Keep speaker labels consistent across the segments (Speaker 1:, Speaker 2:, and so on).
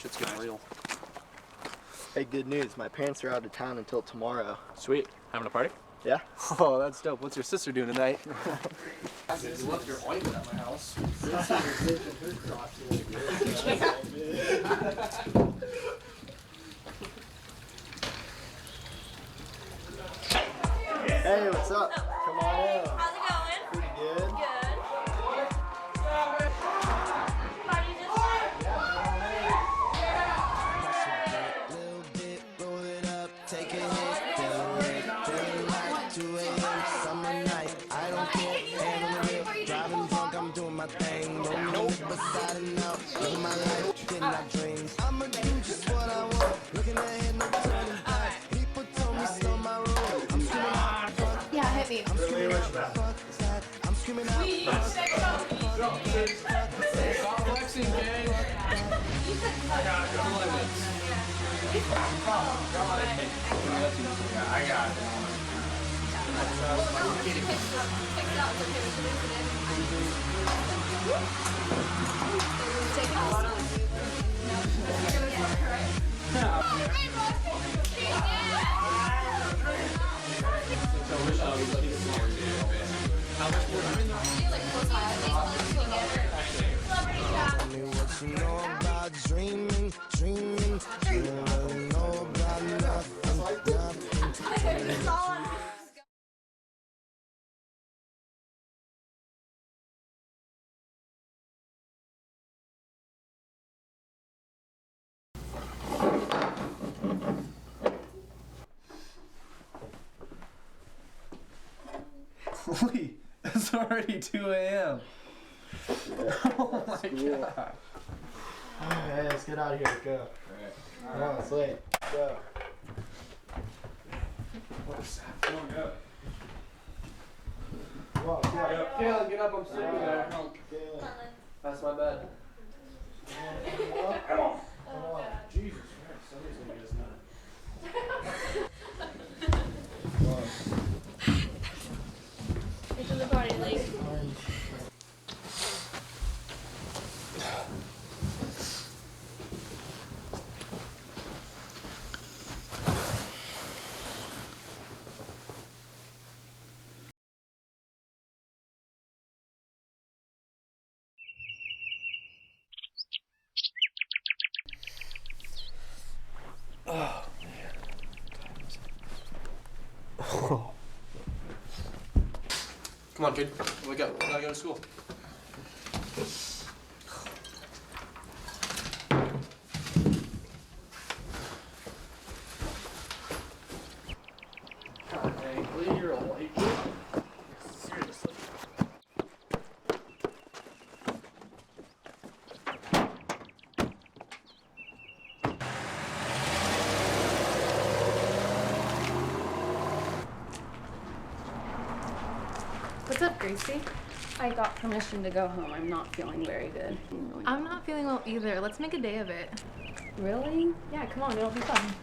Speaker 1: Shit's getting real.
Speaker 2: Hey, good news. My parents are out of town until tomorrow.
Speaker 1: Sweet. Having a party?
Speaker 2: Yeah.
Speaker 1: Oh, that's dope. What's your sister doing tonight? You left your ointment at my house.
Speaker 2: Hey, what's up? Come on in.
Speaker 3: How's it going?
Speaker 2: Pretty good.
Speaker 3: Good.
Speaker 4: I'ma do just what I want. Looking ahead, no turning back. People told me slow my roll. I'm screaming out fuck.
Speaker 3: Yeah, hit me.
Speaker 4: I'm screaming out fuck that. I'm screaming out
Speaker 1: Stop flexing, gang. I got it.
Speaker 4: Tell me what you know about dreaming, dreaming. You don't know about nothing, nothing.
Speaker 1: Lee, it's already 2 a.m. Oh my god.
Speaker 2: Hey, let's get out of here. Go. Come on, it's late. Go.
Speaker 1: Come on, go.
Speaker 2: Come on, go.
Speaker 1: Caleb, get up. I'm sleeping there.
Speaker 2: Caleb.
Speaker 1: That's my bed.
Speaker 2: Come on. Come on.
Speaker 1: Jesus Christ, somebody's gonna get us nut.
Speaker 2: Come on.
Speaker 3: It's in the party, Lee.
Speaker 1: Oh, come on, kid. Wake up. We gotta go to school. God dang, Lee, you're a late kid. Seriously.
Speaker 5: What's up, Gracie? I got permission to go home. I'm not feeling very good.
Speaker 6: I'm not feeling well either. Let's make a day of it.
Speaker 5: Really? Yeah, come on, it'll be fun.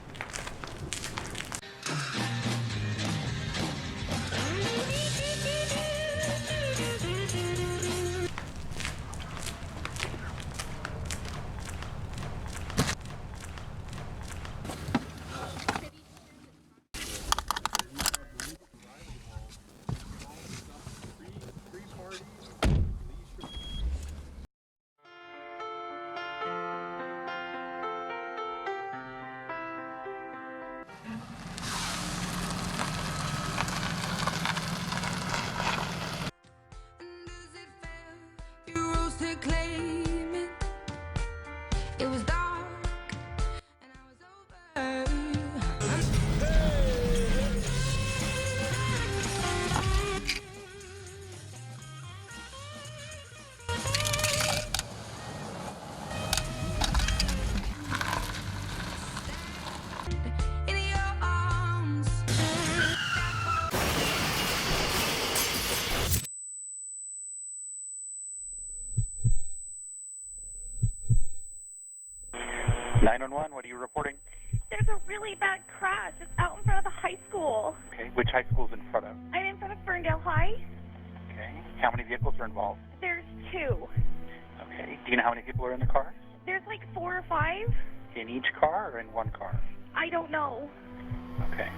Speaker 4: You rose to claim it. It was dark and I was over. In your arms.
Speaker 7: What are you reporting?
Speaker 3: There's a really bad crash. It's out in front of the high school.
Speaker 7: Okay, which high school's in front of?
Speaker 3: I'm in front of Ferndale High.
Speaker 7: Okay, how many vehicles are involved?
Speaker 3: There's two.
Speaker 7: Okay, do you know how many people are in the car?
Speaker 3: There's like 4 or 5.
Speaker 7: In each car or in one car?
Speaker 3: I don't know.
Speaker 7: Okay.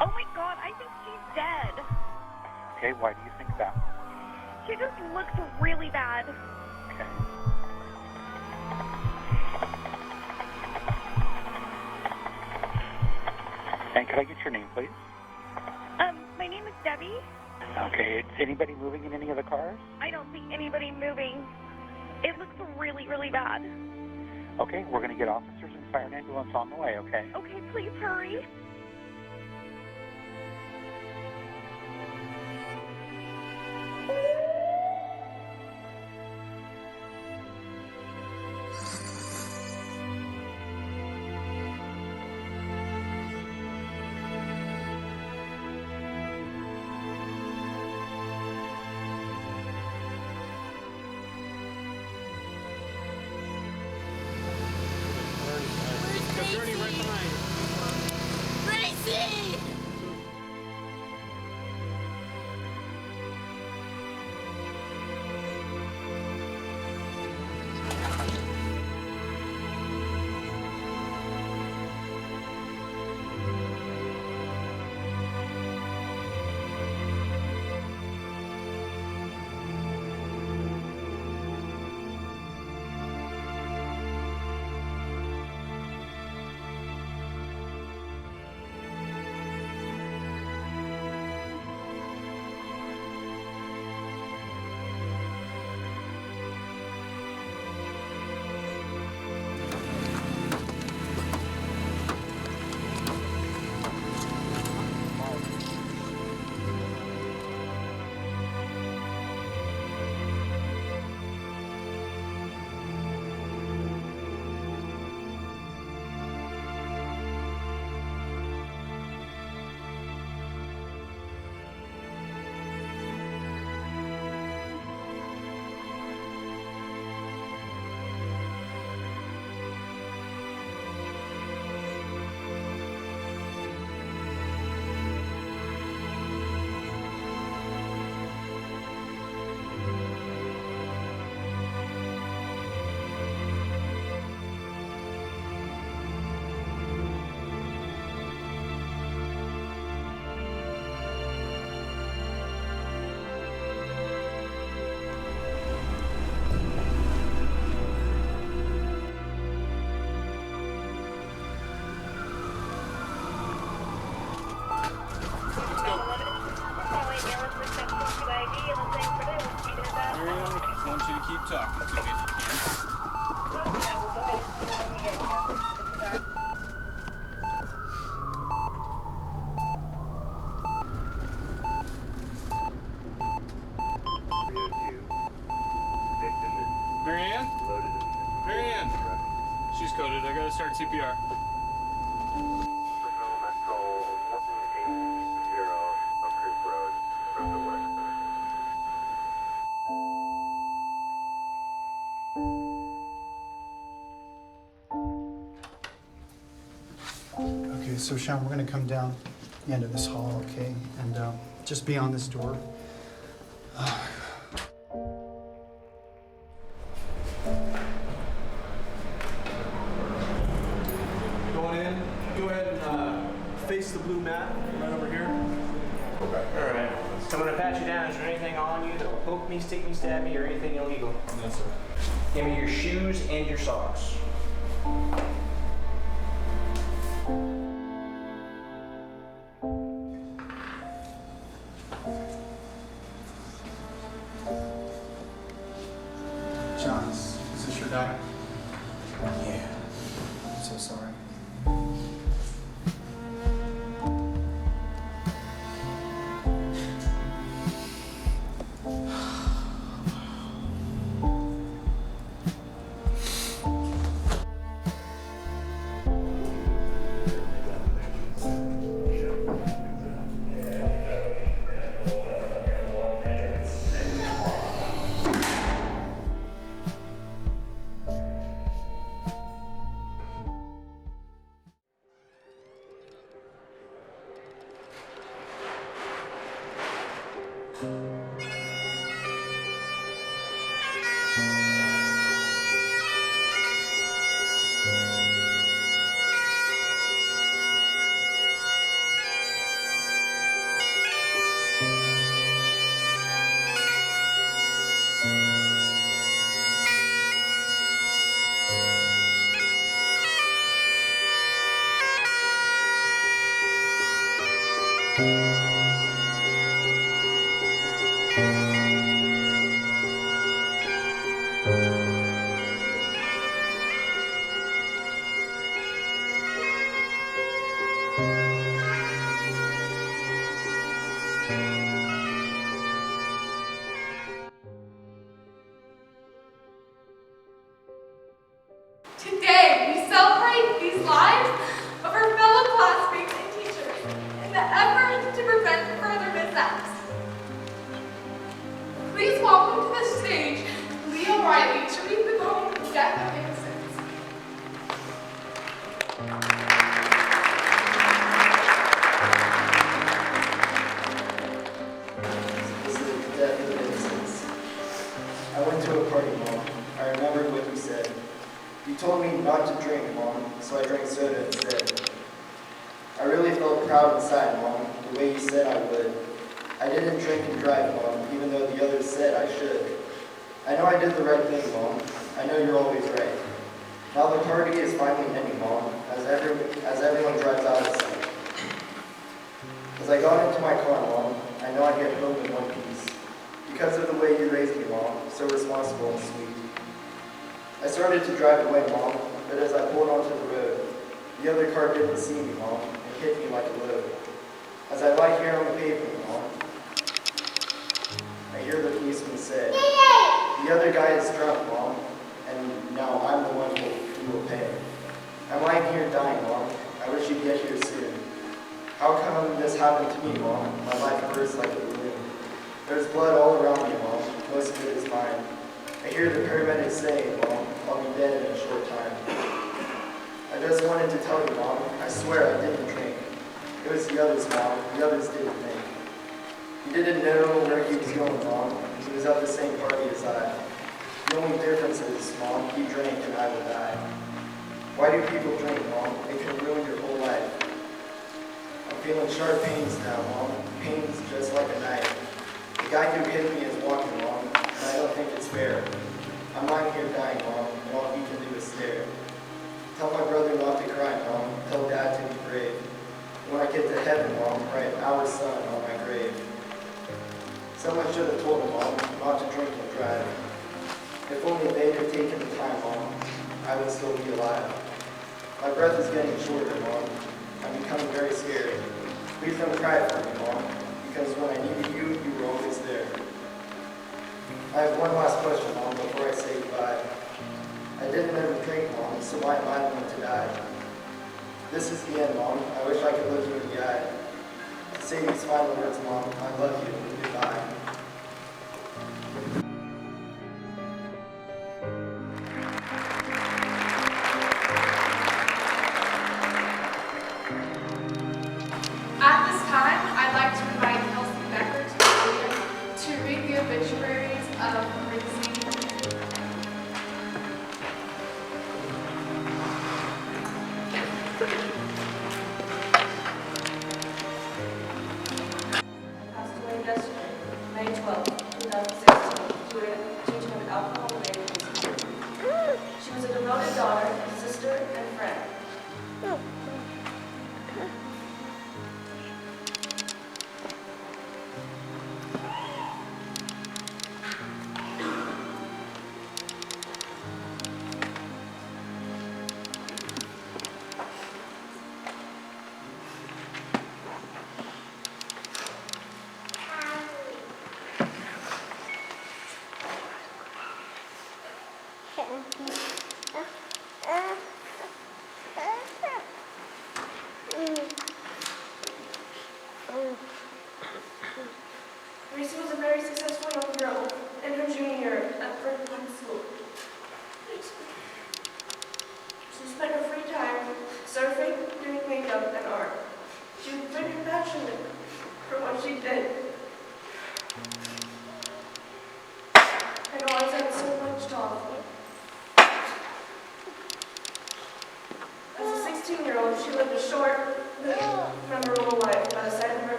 Speaker 3: Oh my god, I think she's dead.
Speaker 7: Okay, why do you think that?
Speaker 3: She just looks really bad.
Speaker 7: Okay. And could I get your name, please?
Speaker 3: My name is Debbie.
Speaker 7: Okay, is anybody moving in any of the cars?
Speaker 3: I don't see anybody moving. It looks really, really bad.
Speaker 7: Okay, we're going to get officers and fire an ambulance on the way, okay?
Speaker 3: Okay, please hurry.
Speaker 1: I want you to keep talking to me if you can. Marianne? Marianne! She's coded. I gotta start CPR.
Speaker 2: Okay, so Sean, we're gonna come down the end of this hall, okay? And just beyond this door.
Speaker 1: Going in. Go ahead and face the blue mat right over here. Okay.
Speaker 8: All right. So I'm gonna pat you down. Is there anything on you that will poke me, stick me, stab me, or anything illegal?
Speaker 1: No, sir.
Speaker 8: Give me your shoes and your socks.
Speaker 2: John, is this your guy? Yeah. I'm so sorry.
Speaker 9: Today, we celebrate these lives of our fellow classmates and teachers in the effort to prevent further mishaps. Please welcome to the stage Leo Riley to read the poem Death of Innocence.
Speaker 10: This is the death of innocence. I went to a party, Mom. I remembered what you said. You told me not to drink, Mom, so I drank soda instead. I really felt proud inside, Mom, the way you said I would. I didn't drink and drive, Mom, even though the others said I should. I know I did the right thing, Mom. I know you're always right. Now the party is finally ending, Mom, as everyone drives out of sight. As I got into my car, Mom, I know I'd get home in one piece. Because of the way you raised me, Mom, so responsible and sweet. I started to drive away, Mom, but as I pulled onto the road, the other car didn't see me, Mom, and hit me like a load. As I lie here on the pavement, Mom, I hear the policeman say, "The other guy is drunk, Mom, and now I'm the one who will pay." I'm lying here dying, Mom. I wish you'd get here soon. How come this happened to me, Mom? My life bursts like a balloon. There's blood all around me, Mom. Most of it is mine. I hear the paramedics saying, Mom, I'll be dead in a short time. I just wanted to tell you, Mom, I swear I didn't drink. It was the others, Mom. The others didn't think. He didn't know where he was going, Mom. He was at the same party as I. The only difference is, Mom, he drank and I will die. Why do people drink, Mom? It can ruin your whole life. I'm feeling sharp pains now, Mom. Pains just like a knife. The guy who hit me is walking, Mom, and I don't think it's fair. I'm lying here dying, Mom, and all he can do is stare. Tell my brother not to cry, Mom. Tell Dad to be brave. When I get to heaven, Mom, write our son on my grave. Someone should have told him, Mom, not to drink and drive. If only they'd have taken the time, Mom, I would still be alive. My breath is getting shorter, Mom. I'm becoming very scared. Please don't cry for me, Mom, because when I needed you, you were always there. I have one last question, Mom, before I say goodbye. I didn't ever drink, Mom, so why am I the one to die? This is the end, Mom. I wish I could look you in the eye. To say these final words, Mom, I love you. Goodbye.
Speaker 9: At this time, I'd like to invite Kelsey Becker to the podium to read the obituaries of Gracie.
Speaker 11: Passed away yesterday, May 12, 2016.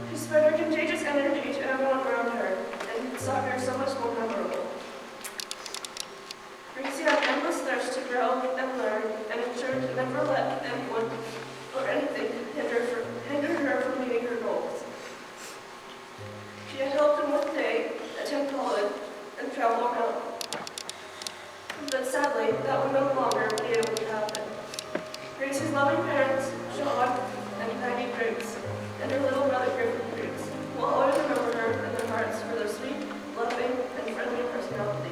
Speaker 9: She spread her contagious energy to everyone around her, and saw her so much more memorable. Gracie had endless thirst to grow and learn, and ensured to never let anyone or anything hinder her from meeting her goals. She had helped him with pay, attend college, and travel around. But sadly, that would no longer be able to happen. Gracie's loving parents, Sean and Peggy Griggs, and her little brother Griffin Griggs, will always remember her in their hearts for their sweet, loving, and friendly personality.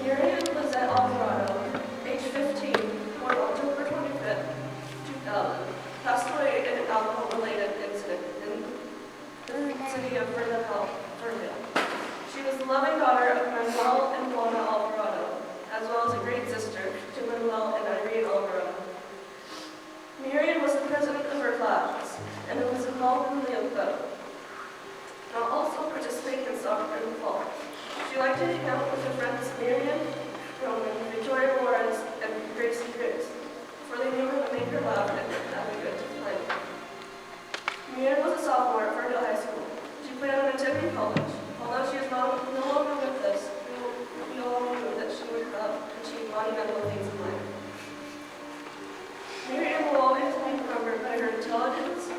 Speaker 9: Miriam Lizette Alvarado, age 15, born October 25th, 2000, passed away in an alcohol-related incident in the city of Ferndale. She was the loving daughter of Manuel and Juana Alvarado, as well as a great sister to Manuel and Irene Alvarado. Miriam was the president of her class, and was involved in the Leo Club, and also participated in soccer in the fall. She liked to hang out with her friends Miriam, Roman, Victoria Lawrence, and Gracie Griggs, for they knew how to make her laugh and have a good time. Miriam was a sophomore at Ferndale High School. She planned on attending college. Although she is no longer with us, we all knew that she would have achieved monumental things in life. Miriam will always be remembered by her intelligence,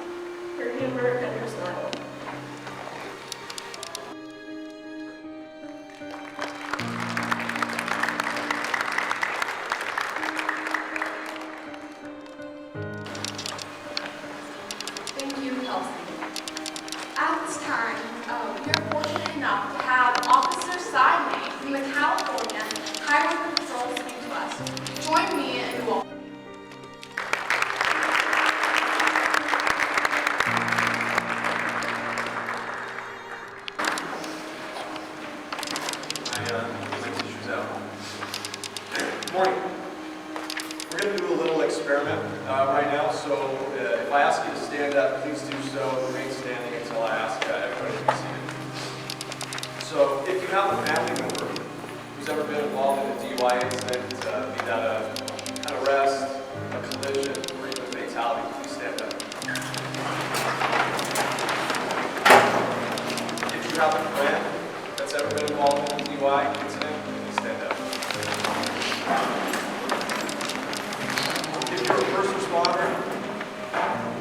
Speaker 9: her humor, and her style. Thank you, Kelsey. At this time, we are fortunate enough to have Officer Sidney from the California Highway Patrol speak to us. Join me and welcome.
Speaker 1: My tissues out. Good morning. We're going to do a little experiment right now, so if I ask you to stand up, please do so. Remain standing until I ask everybody to be seated. So if you have a family member who's ever been involved in a DUI incident, be that an arrest, a collision, or even a fatality, please stand up. If you have a friend that's ever been involved in a DUI incident, please stand up. If you're a first responder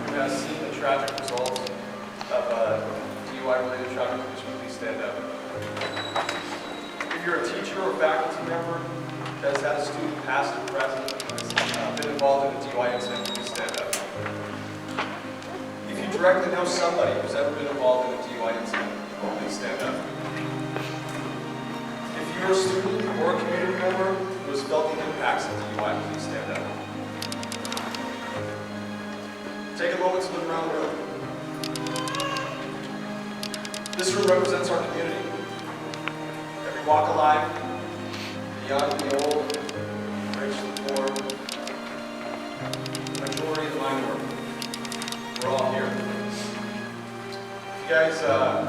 Speaker 1: who has seen the tragic results of a DUI-related traffic collision, please stand up. If you're a teacher or faculty member that has had a student, past or present, that's been involved in a DUI incident, please stand up. If you directly know somebody who's ever been involved in a DUI incident, please stand up. If you're a student or a community member who has felt the impacts of DUI, please stand up. Take a moment to look around the room. This room represents our community. Every walk of life, the young, the old, the rich, the poor, the majority, the minority. We're all here. If you guys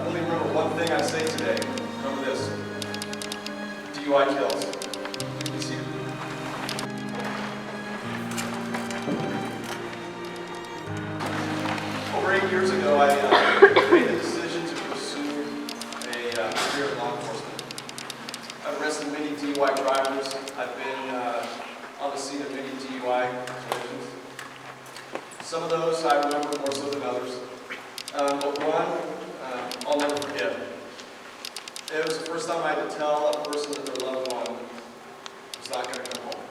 Speaker 1: only remember one thing I say today, remember this. DUI kills. You can see it. Over 8 years ago, I made the decision to pursue a career in law enforcement. I've arrested many DUI drivers. I've been on the scene of many DUI collisions. Some of those I remember more so than others. But one, I'll never forget. It was the first time I had to tell a person that their loved one was not going to come home.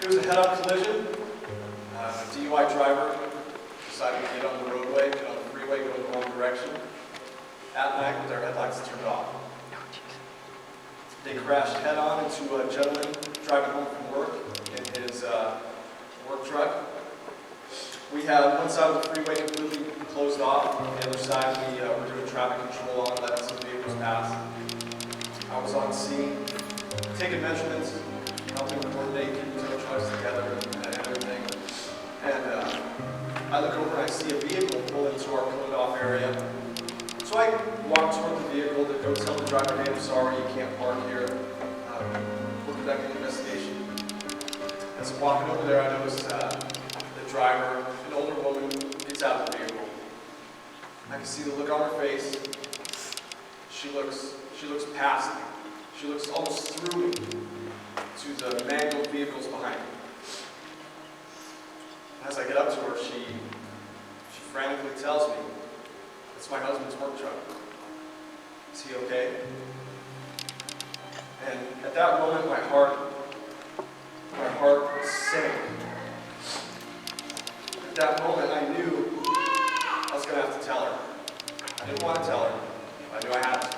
Speaker 1: It was a head-on collision. A DUI driver decided to get on the roadway, get on the freeway, go in the wrong direction. At night with their headlights turned off. They crashed head-on into a gentleman driving home from work in his work truck. We had one side of the freeway completely closed off. On the other side, we were doing traffic control on, letting some vehicles pass. I was on scene, taking measurements, helping coordinate, keeping tow trucks together and everything. And I look over and I see a vehicle pull into our closed off area. So I walk toward the vehicle to go tell the driver, hey, I'm sorry, you can't park here. We're conducting an investigation. As I'm walking over there, I noticed the driver, an older woman, gets out of the vehicle. I can see the look on her face. She looks past me. She looks almost through me to the manual vehicles behind me. As I get up to her, she frantically tells me, it's my husband's work truck. Is he okay? And at that moment, my heart sank. At that moment, I knew I was going to have to tell her. I didn't want to tell her. I knew I had to.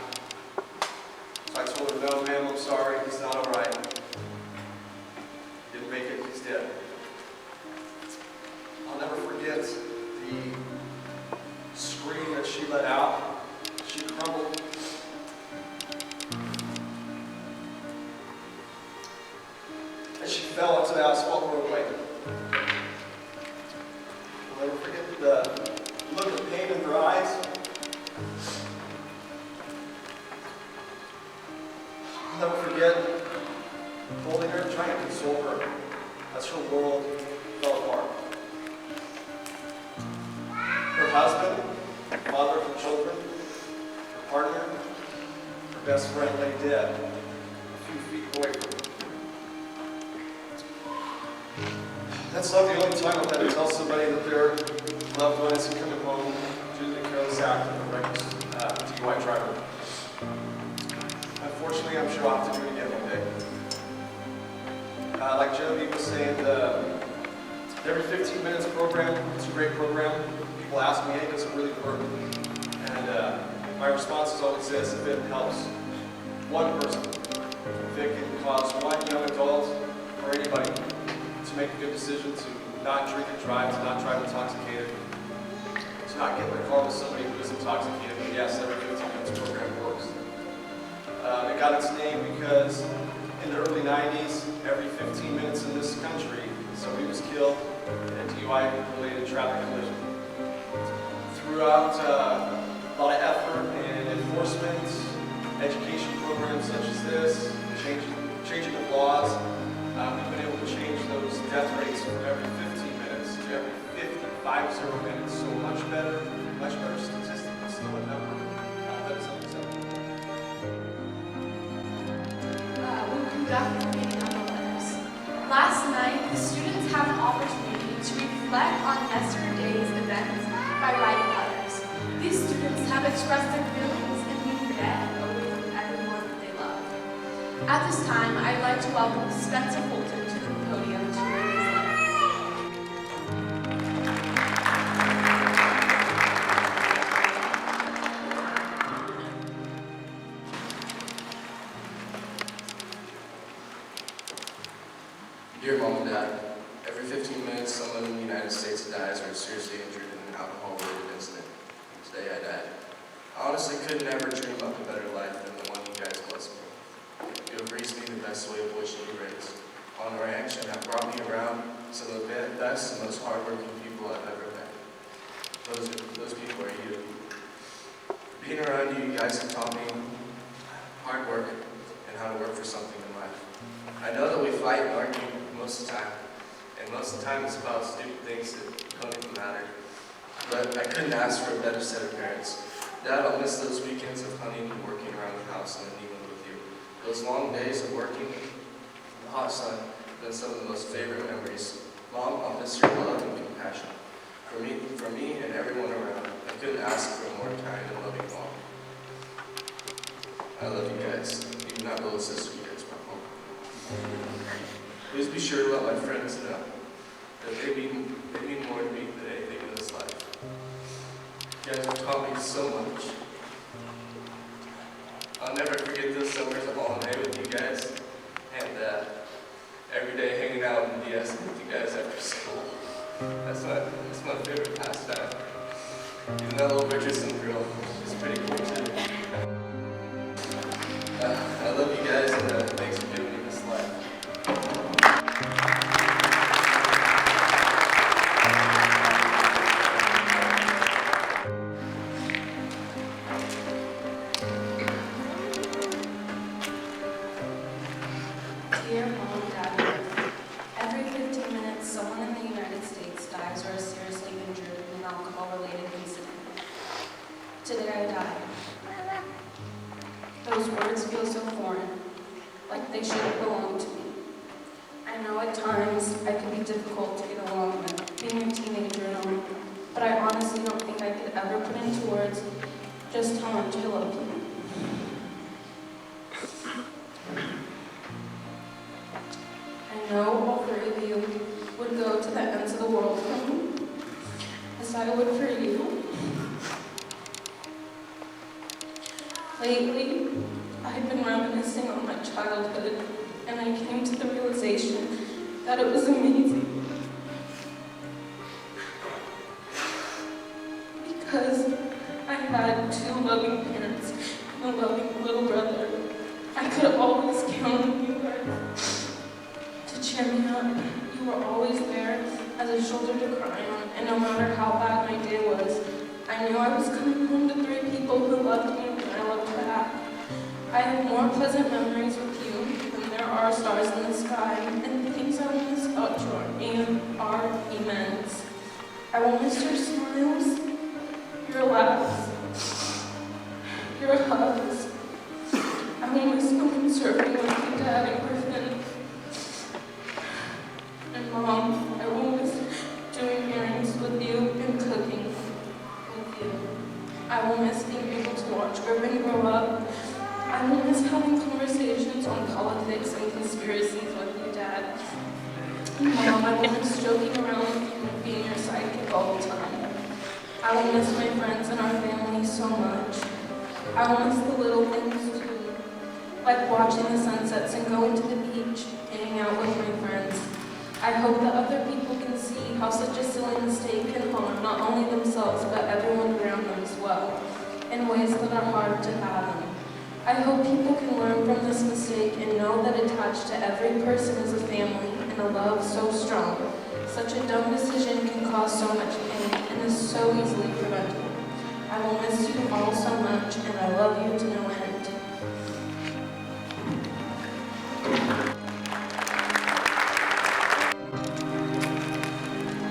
Speaker 1: So I told her, no, ma'am, I'm sorry. He's not all right. Didn't make it. He's dead. I'll never forget the scream that she let out. She crumbled. As she fell onto the asphalt roadway. I'll never forget the look of pain in her eyes. I'll never forget holding her, trying to console her as her world fell apart. Her husband, father of her children, her partner, her best friend lay dead a few feet away from her. That's not the only time I've had to tell somebody that their loved one isn't coming home due to the careless act of a reckless DUI driver. Unfortunately, I'm sure I'll have to do it again one day. Like Genevieve was saying, the every 15 minutes program, it's a great program. People ask me, hey, does it really work? And my response is always this: if it helps one person, if it can cause one young adult or anybody to make a good decision to not drink and drive, to not drive intoxicated, to not get in the car with somebody who is intoxicated, then yes, every 15 minutes program works. It got its name because in the early 90s, every 15 minutes in this country, somebody was killed in a DUI-related traffic collision. Throughout a lot of effort and enforcement, education programs such as this, changing of laws, we've been able to change those death rates from every 15 minutes to every 50 minutes. So much better statistic, but still a number that is unacceptable.
Speaker 11: We'll conduct a meeting on the letters. Last night, the students had an opportunity to reflect on yesterday's events by writing letters. These students have expressed their feelings in being dead away from everyone that they love. At this time, I'd like to welcome Spencer Fulton to the podium to read his letter.
Speaker 12: Dear Mom and Dad, every 15 minutes someone in the United States dies or is seriously injured in an alcohol-related incident. Today I died. I honestly could never dream up a better life than the one you guys blessed me. You have raised me the best way of wishing you raised. On our action have brought me around some of the best and most hardworking people I've ever met. Those people are you. Being around you, you guys have taught me hard work and how to work for something in life. I know that we fight and argue most of the time, and most of the time it's about stupid things that don't even matter. But I couldn't ask for a better set of parents. Dad, I'll miss those weekends of hunting and working around the house and eating with you. Those long days of working in the hot sun have been some of the most favorite memories. Mom, I'll miss your love and compassion. For me and everyone around, I couldn't ask for a more kind and loving mom. I love you guys, even my little sister gets my home. Please be sure to let my friends know that they mean more to me than anything in this life. You guys have taught me so much. I'll never forget those summers of holiday with you guys, and every day hanging out in DS with you guys after school. That's my favorite pastime. Even that little Richardson girl is pretty cool too. I love you guys, and thanks for giving me this life.
Speaker 11: Those words feel so foreign, like they shouldn't belong to me. I know at times I can be difficult to get along with, being a teenager and all, but I honestly don't think I could ever put into words just how much I love you. I know all three of you would go to the ends of the world for me, as I would for you. Lately, I've been reminiscing on my childhood, and I came to the realization that it was amazing. Because I had two loving parents and a loving little brother, I could always count on you guys to cheer me up. You were always there as a shoulder to cry on, and no matter how bad my day was, I knew I was coming home to three people who loved me and I loved back. I have more pleasant memories with you than there are stars in the sky, and the things I will miss about you are immense. I will miss your smiles, your laughs, your hugs. I will miss going surfing with you, Dad and Griffin. And Mom, I will miss doing errands with you and cooking with you. I will miss being able to watch Griffin grow up. I will miss having conversations on politics and conspiracies with you, Dad. Mom, I will miss joking around with you and being your sidekick all the time. I will miss my friends and our family so much. I will miss the little things too, like watching the sunsets and going to the beach, hanging out with my friends. I hope that other people can see how such a silly mistake can harm not only themselves but everyone around them as well, in ways that are hard to fathom. I hope people can learn from this mistake and know that attached to every person is a family and a love so strong. Such a dumb decision can cause so much pain and is so easily preventable. I will miss you all so much, and I love you to no end.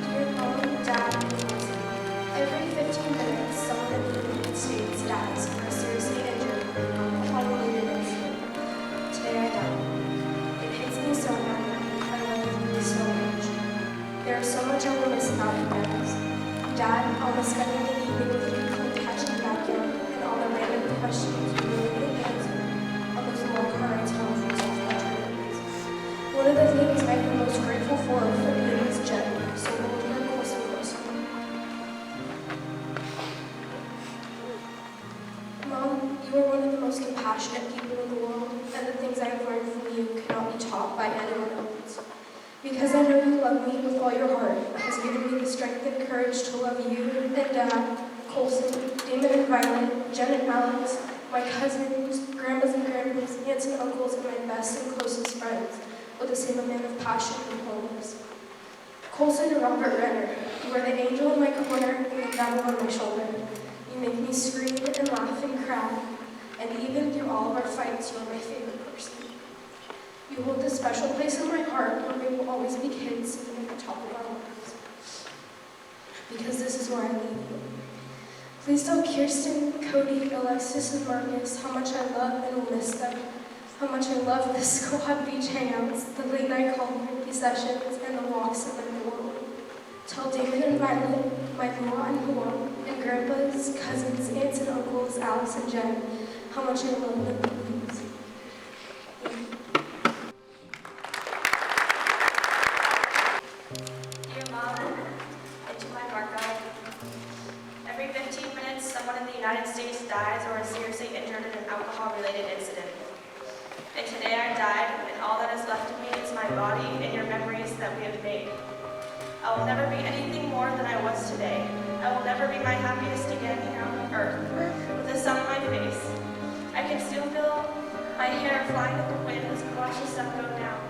Speaker 13: Dear Mom, Dad, and Nancy, every 15 minutes, someone in the United States dies or is seriously injured in an alcohol-related incident. Today I died. It hits me so hard. I love you so much. There is so much I will miss about you guys. Dad, I'll miss spending the evening with you playing catch in the backyard and all the random questions you really didn't answer on those long car rides home from softball tournaments. One of the things I've been most grateful for you is Jen, so hold her close and closer. Mom, you are one of the most compassionate people in the world, and the things I have learned from you cannot be taught by anyone else. Because I know you love me with all your heart, it has given me the strength and courage to love you and Dad, Colson, Damon and Violet, Jen and Alex, my cousins, grandmas and grandpas, aunts and uncles, and my best and closest friends, with the same amount of passion and wholeness. Colson and Robert Renner, you are the angel in my corner and the devil on my shoulder. You make me scream and laugh and cry, and even through all of our fights, you are my favorite person. You hold this special place in my heart where we will always be kids singing at the top of our lungs. Because this is where I leave you. Please tell Kirsten, Cody, Alexis, and Marcus how much I love and will miss them. How much I love the squad beach hangouts, the late night coffee sessions, and the walks in the world. Tell David and Violet, my Noah and Juan, and grandpas, cousins, aunts and uncles, Alex and Jen, how much I love them, please.
Speaker 9: Dear Mom, and to my Marco, every 15 minutes someone in the United States dies or is seriously injured in an alcohol-related incident. And today I died, and all that is left of me is my body and your memories that we have made. I will never be anything more than I was today. I will never be my happiest again here on earth, with the sun on my face. I can still feel my hair flying in the wind as we watch the sun go down.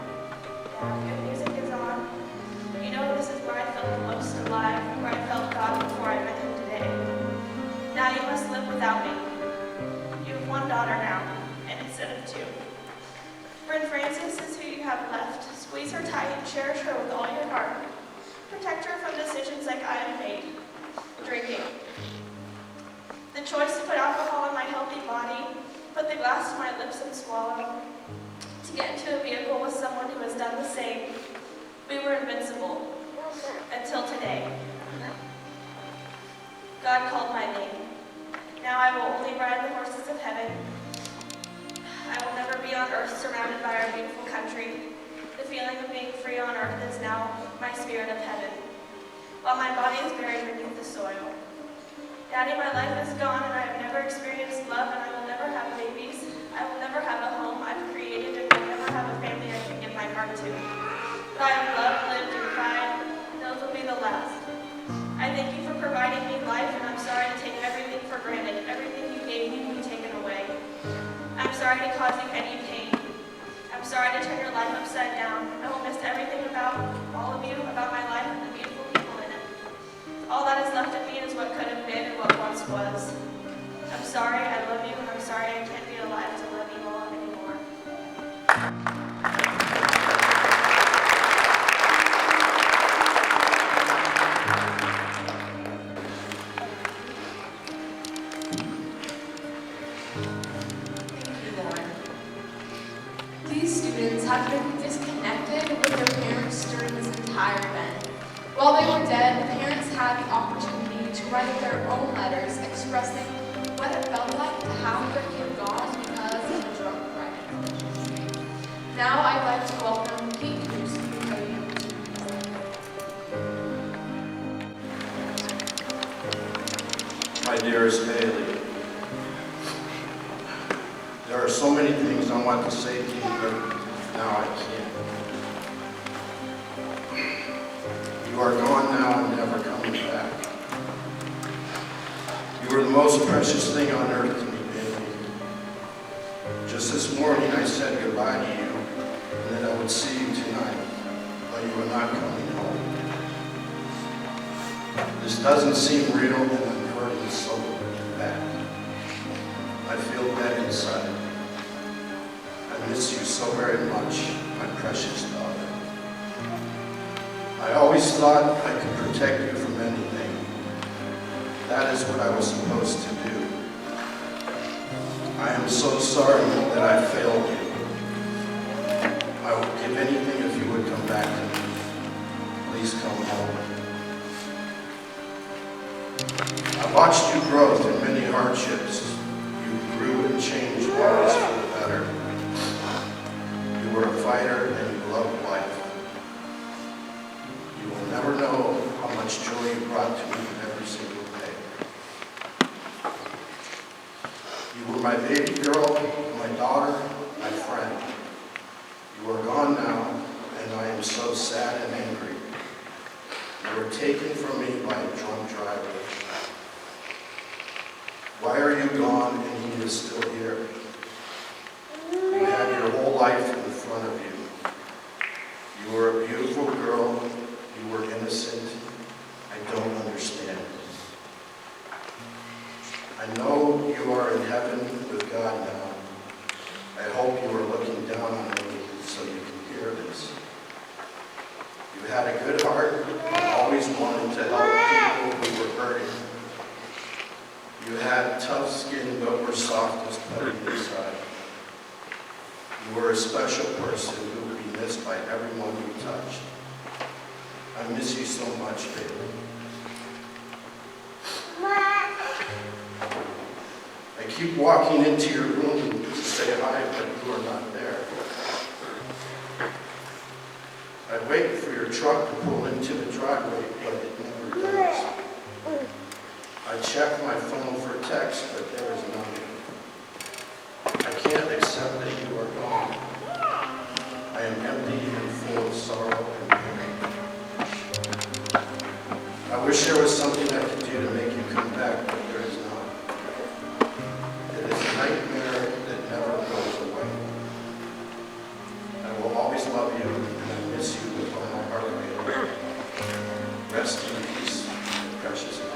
Speaker 9: Now, good music is on. You know this is where I felt the most alive, where I felt God before I met him today. Now you must live without me. You have one daughter now, and instead of two. Friend Frances is who you have left. Squeeze her tight and cherish her with all your heart. Protect her from decisions like I have made. Drinking. The choice to put alcohol in my healthy body put the glass to my lips and swallow, to get into a vehicle with someone who has done the same. We were invincible. Until today. God called my name. Now I will only ride the horses of heaven. I will never be on earth surrounded by our beautiful country. The feeling of being free on earth is now my spirit of heaven, while my body is buried beneath the soil. Daddy, my life is gone and I have never experienced love, and I will never have babies. I will never have a home I've created, and will never have a family I can give my heart to. But I have loved, lived, and cried. Those will be the last. I thank you for providing me life, and I'm sorry to take everything for granted. Everything you gave me will be taken away. I'm sorry to cause you any pain. I'm sorry to turn your life upside down. I will miss everything about all of you, about my life, and the beautiful people in it. All that is left of me is what could have been and what once was. I'm sorry, I love you, and I'm sorry I can't be alive to love you all anymore.
Speaker 11: These students have been disconnected with their parents during this entire event. While they were dead, the parents had the opportunity to write their own letters expressing what it felt like to have their kid gone because of a drunk driving. Now I'd like to welcome Kate Cruz to tell you.
Speaker 14: My dearest Bailey, there are so many things I want to say to you, but now I can't. You are gone now and never coming back. You are the most precious thing on earth to me, Bailey. Just this morning I said goodbye to you, and that I would see you tonight, but you are not coming home. This doesn't seem real, and I'm hurting so bad. I feel dead inside. I miss you so very much, my precious daughter. I always thought I could protect you from anything. That is what I was supposed to do. I am so sorry that I failed you. I would give anything if you would come back to me. Please come home. I watched you grow through many hardships. You grew and changed always for the better. You were a fighter and you loved life. You will never know how much joy you brought to me every single day. You were my baby girl, my daughter, my friend. You are gone now, and I am so sad and angry. You were taken from me by a drunk driver. Why are you gone and he is still here? You had your whole life in front of you. You were a beautiful girl. You were innocent. I don't understand. I know you are in heaven with God now. I hope you are looking down on me so you can hear this. You had a good heart and always wanted to help people who were hurting. You had tough skin but were soft as putty inside. You were a special person who would be missed by everyone you touched. I miss you so much, baby. I keep walking into your room to say hi, but you are not there. I wait for your truck to pull into the driveway, but it never does. I check my phone for text, but there is none. I can't accept that you are gone. I am empty and full of sorrow and pain. I wish there was something I could do to make you come back, but there is not. It is a nightmare that never goes away. I will always love you, and I miss you with all my heart, baby. Rest in peace, precious daughter.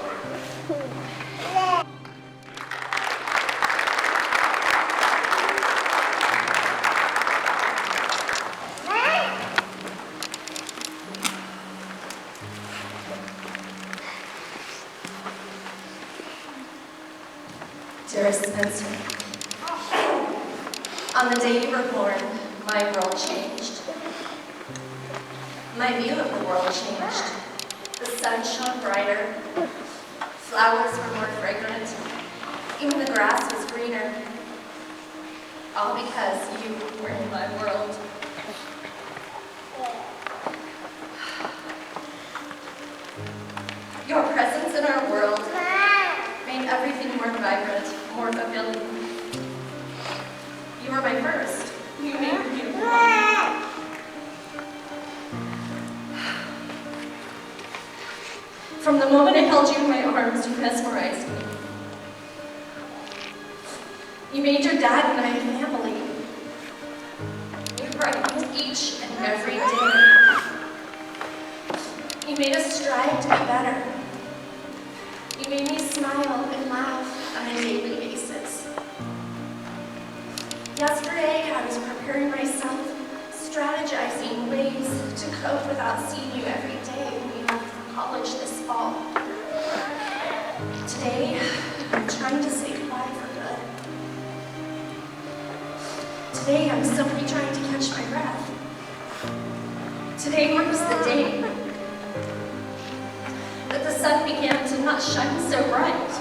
Speaker 13: Dearest Spencer,
Speaker 11: On the day you were born, my world changed. My view of the world changed. The sun shone brighter. Flowers were more fragrant. Even the grass was greener. All because you were in my world. Your presence in our world made everything more vibrant, more fulfilling. You were my first. You made me beautiful. From the moment I held you in my arms, you mesmerized me. You made your dad and I a family. You brightened each and every day. You made us strive to be better. You made me smile and laugh on a daily basis. Yesterday, I was preparing myself, strategizing ways to cope without seeing you every day when you left for college this fall. Today, I'm trying to say goodbye for good. Today, I'm simply trying to catch my breath. Today marks the day that the sun began to not shine so bright.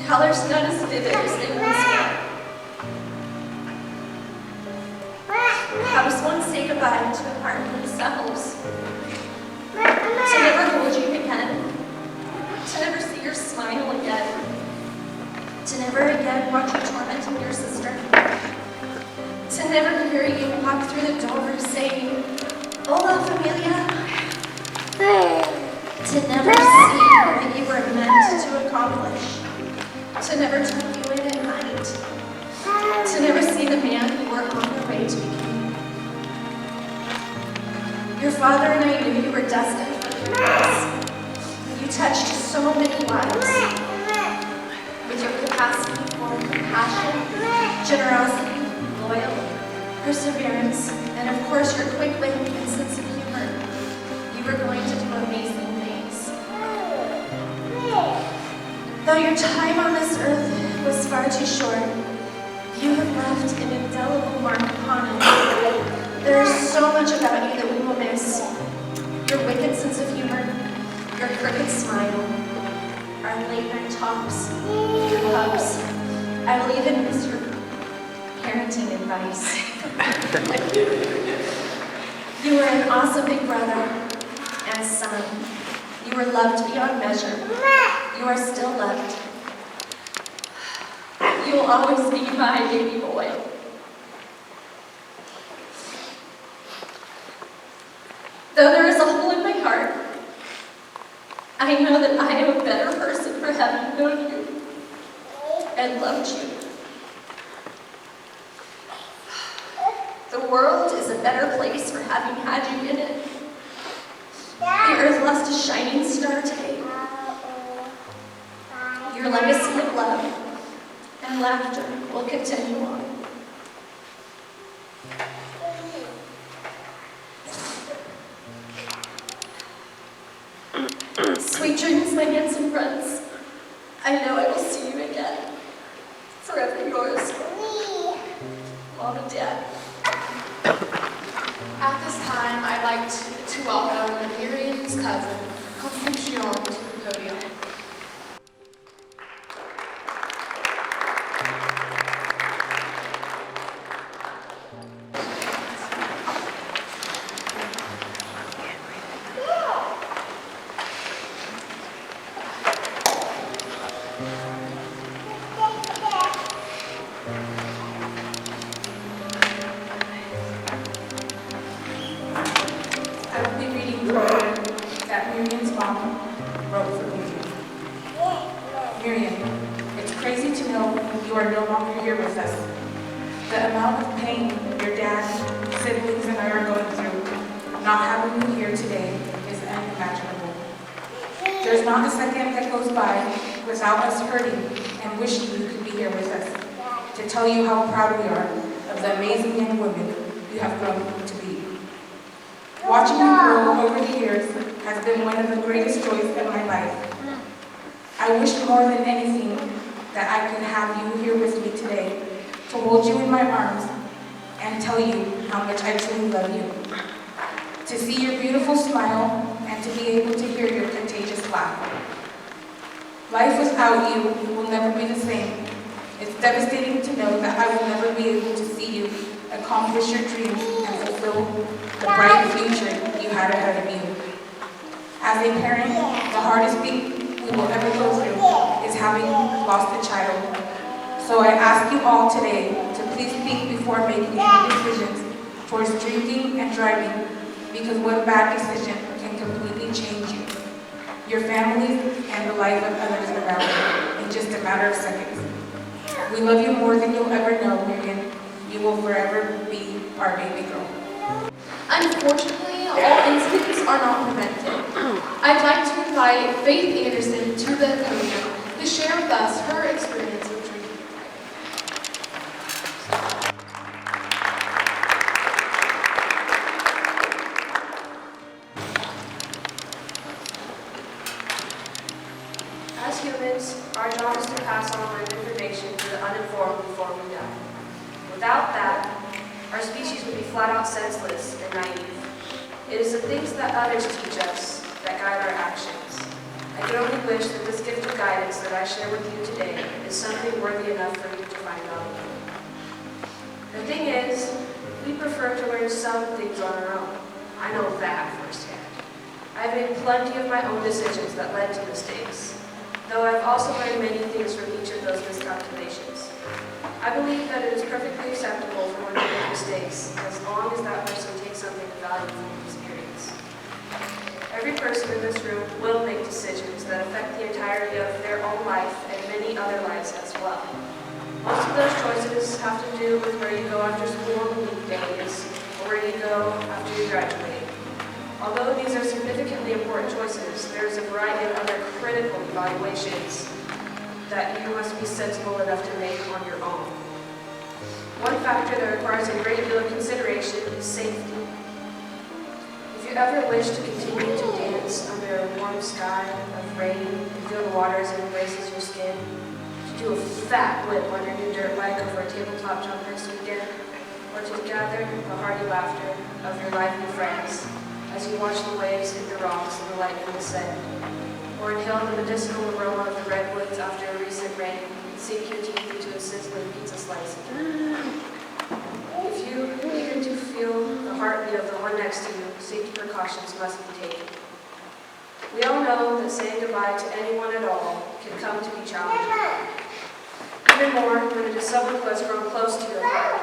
Speaker 11: Colors not as vivid as they once were. I was one say goodbye to a part of themselves. To never hold you again. To never see your smile again. To never again watch you tormenting your sister. To never hear you walk through the door saying, "Hola, familia." To never see what you were meant to accomplish. To never tuck you in at night. To never see the man you were on your way to become. Your father and I knew you were destined for greatness. You touched so many lives. With your capacity for compassion, generosity, loyal, perseverance, and of course your quick wit and sense of humor, you were going to do amazing things. Though your time on this earth was far too short, you have left an indelible mark upon it. There is so much about you that we will miss. Your wicked sense of humor, your crooked smile, our late night talks, your hugs. I will even miss your parenting advice. You were an awesome big brother and son. You were loved beyond measure. You are still loved. You will always be my baby boy. Though there is a hole in my heart, I know that I am a better person for having known you and loved you. The world is a better place for having had you in it. The earth lost a shining star today. Your legacy of love and laughter will continue on. Sweet dreams, my handsome friends. I know I will see you again. Forever yours, Mom and Dad.
Speaker 6: At this time, I'd like to welcome Miriam's cousin, Concepcion, to the podium.
Speaker 15: I will be reading the letter that Miriam's mom wrote for me. Miriam, it's crazy to know you are no longer here with us. The amount of pain your dad, siblings, and I are going through, not having you here today, is unimaginable. There's not a second that goes by without us hurting and wishing you could be here with us, to tell you how proud we are of the amazing young women you have grown to be. Watching you grow over the years has been one of the greatest joys of my life. I wish more than anything that I could have you here with me today to hold you in my arms and tell you how much I truly love you. To see your beautiful smile and to be able to hear your contagious laugh. Life without you will never be the same. It's devastating to know that I will never be able to see you accomplish your dreams and fulfill the bright future you had ahead of you. As a parent, the hardest thing we will ever go through is having lost a child. So I ask you all today to please think before making any decisions towards drinking and driving, because one bad decision can completely change you, your families, and the life of others around you in just a matter of seconds. We love you more than you'll ever know, Miriam. You will forever be our baby girl.
Speaker 11: Unfortunately, all incidents are not prevented. I'd like to invite Faith Anderson to the podium to share with us her experience with drinking.
Speaker 9: As humans, our job is to pass on good information to the uninformed before we die. Without that, our species would be flat out senseless and naive. It is the things that others teach us that guide our actions. I can only wish that this gift of guidance that I share with you today is something worthy enough for you to find valuable. The thing is, we prefer to learn some things on our own. I know that firsthand. I've made plenty of my own decisions that led to mistakes, though I've also learned many things from each of those miscalculations. I believe that it is perfectly acceptable for one to make mistakes, as long as that person takes something of value from the experience. Every person in this room will make decisions that affect the entirety of their own life and many other lives as well. Most of those choices have to do with where you go after school on the weekdays, or where you go after you graduate. Although these are significantly important choices, there is a variety of other critical evaluations that you must be sensible enough to make on your own. One factor that requires a great deal of consideration is safety. If you ever wish to continue to dance under a warm sky of rain and feel the water as it embraces your skin, to do a fat whip on your new dirt bike over a tabletop jump next weekend, or to gather the hearty laughter of your lively friends as you watch the waves hit the rocks and the lightning descend, or inhale the medicinal aroma of the redwoods after a recent rain and sink your teeth into a sizzling pizza slice. If you are eager to feel the heartbeat of the one next to you, safety precautions must be taken. We all know that saying goodbye to anyone at all can come to be challenging. Even more when it is someone who has grown close to your heart.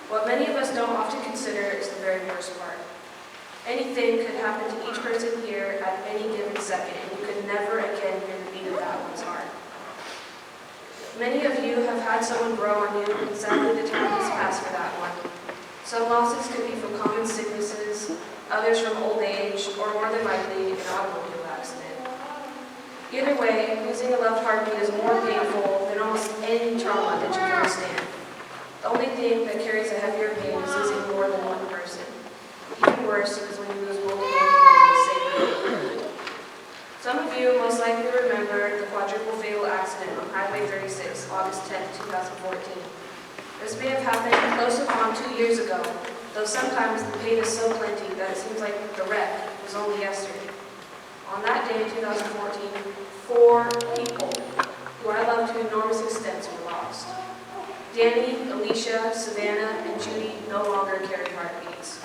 Speaker 9: What many of us don't often consider is the very worst part. Anything could happen to each person here at any given second, and you could never again hear the beat of that one's heart. Many of you have had someone grow on you, and sadly the time has passed for that one. Some losses could be from common sicknesses, others from old age, or more than likely an automobile accident. Either way, losing a loved heartbeat is more painful than almost any trauma that you can withstand. The only thing that carries a heavier pain is losing more than one person. Even worse is when you lose multiple people on the same day. Some of you most likely remember the quadruple fatal accident on Highway 36, August 10, 2014. This may have happened close upon 2 years ago, though sometimes the pain is so plenty that it seems like the wreck was only yesterday. On that day in 2014, 4 people who I love to enormous extents were lost. Danny, Alicia, Savannah, and Judy no longer carry heartbeats.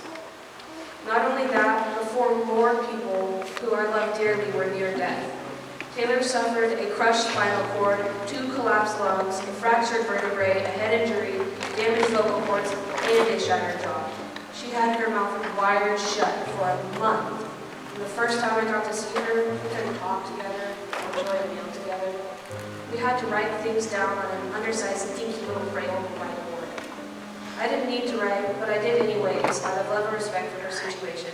Speaker 9: Not only that, but 4 more people who I love dearly were near death. Taylor suffered a crushed spinal cord, 2 collapsed lungs, a fractured vertebrae, a head injury, damaged vocal cords, and a shattered jaw. She had her mouth wired shut for a month. And the first time I got to see her, we couldn't talk together or enjoy a meal together. We had to write things down on an undersized, dinky little braille whiteboard. I didn't need to write, but I did anyways, out of love and respect for her situation.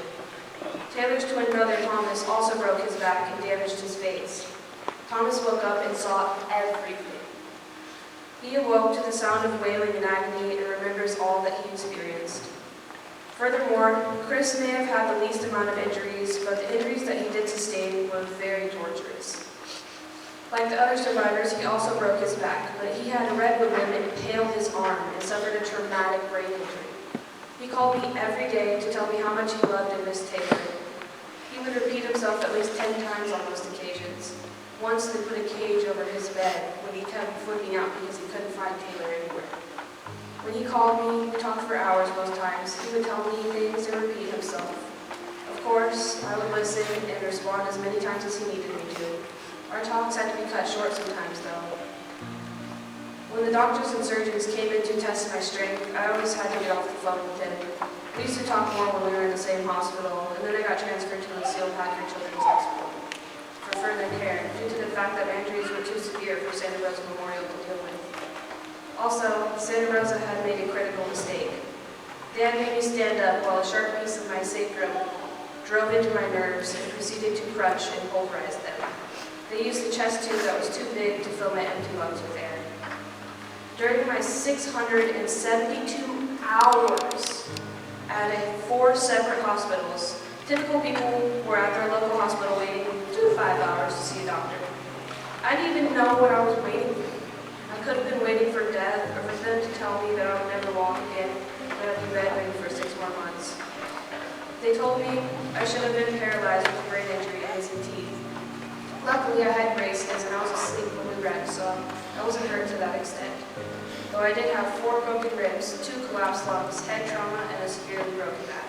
Speaker 9: Taylor's twin brother, Thomas, also broke his back and damaged his face. Thomas woke up and saw everything. He awoke to the sound of wailing and agony and remembers all that he experienced. Furthermore, Chris may have had the least amount of injuries, but the injuries that he did sustain were very torturous. Like the other survivors, he also broke his back, but he had a redwood limb impaled his arm and suffered a traumatic brain injury. He called me every day to tell me how much he loved and missed Taylor. He would repeat himself at least 10 times on most occasions. Once they put a cage over his bed when he kept flipping out because he couldn't find Taylor anywhere. When he called me, we talked for hours most times. He would tell me things and repeat himself. Of course, I would listen and respond as many times as he needed me to. Our talks had to be cut short sometimes, though. When the doctors and surgeons came in to test my strength, I always had to get off the phone with him. We used to talk more when we were in the same hospital, and then I got transferred to Lucille Packard Children's Hospital for further care, due to the fact that my injuries were too severe for Santa Rosa Memorial to deal with. Also, Santa Rosa had made a critical mistake. They had made me stand up while a sharp piece of my sacrum drove into my nerves and proceeded to crunch and pulverize them. They used a chest tube that was too big to fill my empty lungs with air. During my 672 hours at 4 separate hospitals, typical people were at their local hospital waiting 2 to 5 hours to see a doctor. I didn't even know what I was waiting for. I could have been waiting for death or for them to tell me that I would never walk again and I'd be bedridden for 6 more months. They told me I should have been paralyzed with a brain injury and missing teeth. Luckily, I had braces and I was asleep when we wrecked, so I wasn't hurt to that extent. Though I did have 4 broken ribs, 2 collapsed lungs, head trauma, and a severely broken back.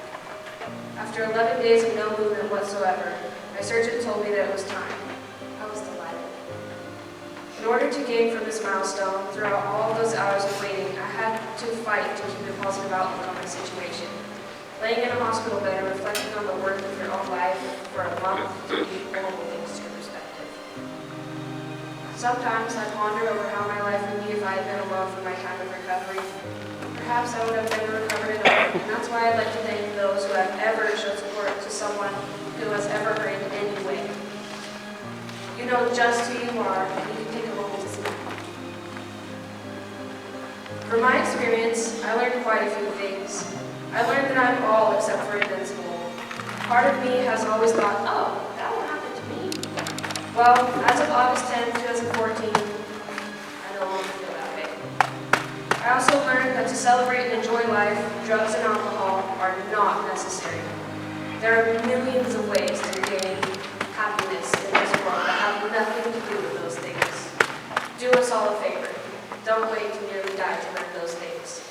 Speaker 9: After 11 days of no movement whatsoever, my surgeon told me that it was time. I was delighted. In order to gain from this milestone, throughout all those hours of waiting, I had to fight to keep a positive outlook on my situation. Laying in a hospital bed and reflecting on the worth of your own life for a month can be horrible things to your perspective. Sometimes I ponder over how my life would be if I had been alone for my time of recovery. Perhaps I would have never recovered at all, and that's why I'd like to thank those who have ever shown support to someone who has ever hurt in any way. You know just who you are, and you can take a moment to speak. From my experience, I learned quite a few things. I learned that I'm all except for invincible. Part of me has always thought, oh, that won't happen to me. Well, as of August 10, 2014, I no longer feel that way. I also learned that to celebrate and enjoy life, drugs and alcohol are not necessary. There are millions of ways to gain happiness in this world that have nothing to do with those things. Do us all a favor. Don't wait to nearly die to learn those things.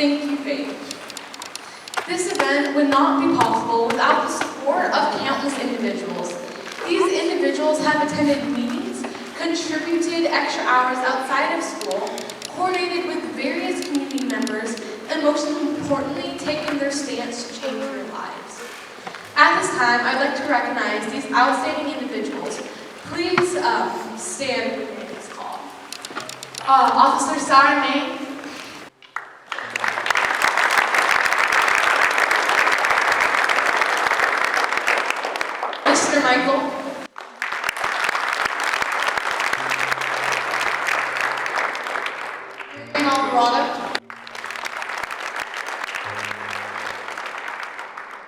Speaker 11: Thank you, Faith. This event would not be possible without the support of countless individuals. These individuals have attended meetings, contributed extra hours outside of school, coordinated with various community members, and most importantly, taken their stance to change their lives. At this time, I'd like to recognize these outstanding individuals. Please stand when your name is called. Officer Sarah May. Mr. Michael. Alvarado.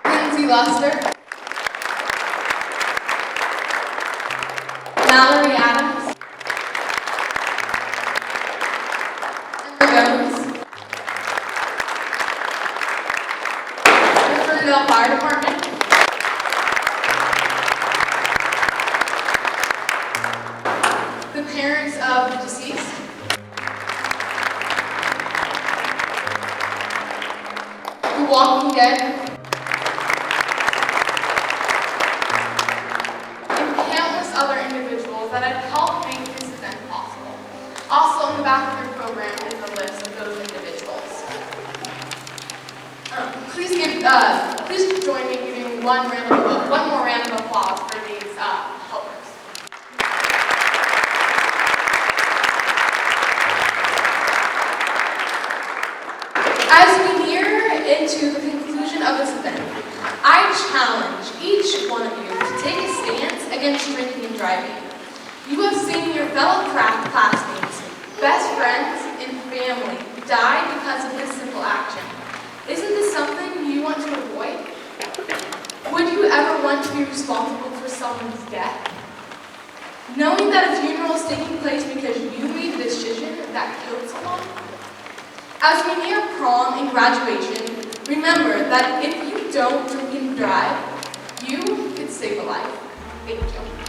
Speaker 11: Lindsay Lester. Mallory Adams. Emma Jones. The Ferndale Fire Department. The parents of the deceased. The Walking Dead. And countless other individuals that have helped make this event possible. Also in the back of your program is a list of those individuals. Please join me in giving one more round of applause for these helpers. As we near into the conclusion of this event, I challenge each one of you to take a stance against drinking and driving. You have seen your fellow classmates best died because of this simple action. Isn't this something you want to avoid? Would you ever want to be responsible for someone's death? Knowing that a funeral is taking place because you made a decision that killed someone? As we near prom and graduation, remember that if you don't drink and drive, you could save a life. Thank you.